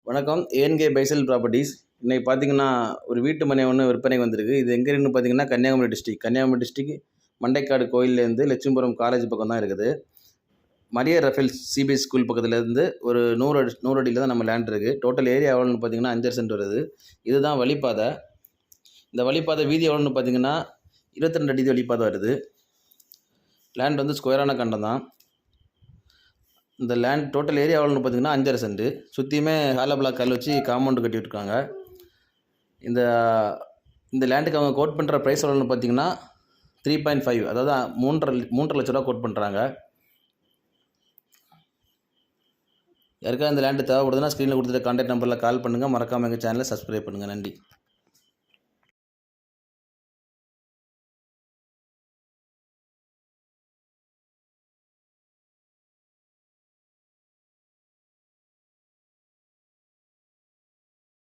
வணக்கம். ஏஎன்கே பைசல் ப்ராப்பர்ட்டீஸ். இன்னைக்கு பார்த்தீங்கன்னா, ஒரு வீட்டு மனை ஒன்று விற்பனைக்கு வந்திருக்கு. இது எங்கே இருக்குன்னு பார்த்தீங்கன்னா, கன்னியாகுமரி டிஸ்ட்ரிக்ட் மண்டைக்காடு கோயில்லேருந்து லட்சுமிபுரம் காலேஜ் பக்கம் தான் இருக்குது. மரியர் ரஃபேல் சிபிஎஸ் ஸ்கூல் பக்கத்துலேருந்து ஒரு 100 அடியில் தான் நம்ம லேண்ட் இருக்குது. டோட்டல் ஏரியா எவ்வளோன்னு பார்த்தீங்கன்னா 5 சென்ட் வருது. இதுதான் வழிப்பாதை. இந்த வழிப்பாதை வீதி எவ்வளோன்னு பார்த்தீங்கன்னா 22 அடி வழிப்பாதை வருது. லேண்ட் வந்து ஸ்கொயரான கண்டம் தான். இந்த லேண்ட் டோட்டல் ஏரியா எவ்வளோன்னு பார்த்தீங்கன்னா 5.5 சென்ட். சுற்றியுமே ஹாலோ பிளாக் கல் வச்சு காம்பவுண்டு கட்டி விட்டுருக்காங்க. இந்த இந்த லேண்டுக்கு அவங்க கோட் பண்ணுற ப்ரைஸ் எவ்வளோன்னு பார்த்தீங்கன்னா 3.5, அதாவது 3.5 லட்ச ரூபா கோட் பண்ணுறாங்க. யாருக்காவது இந்த லேண்டு தேவைப்படுதுன்னா ஸ்க்ரீனில் கொடுத்துட்டு கான்டாக்ட் நம்பரில் கால் பண்ணுங்கள். மறக்காமல் எங்கள் சேனலை சப்ஸ்கிரைப் பண்ணுங்கள். நன்றி.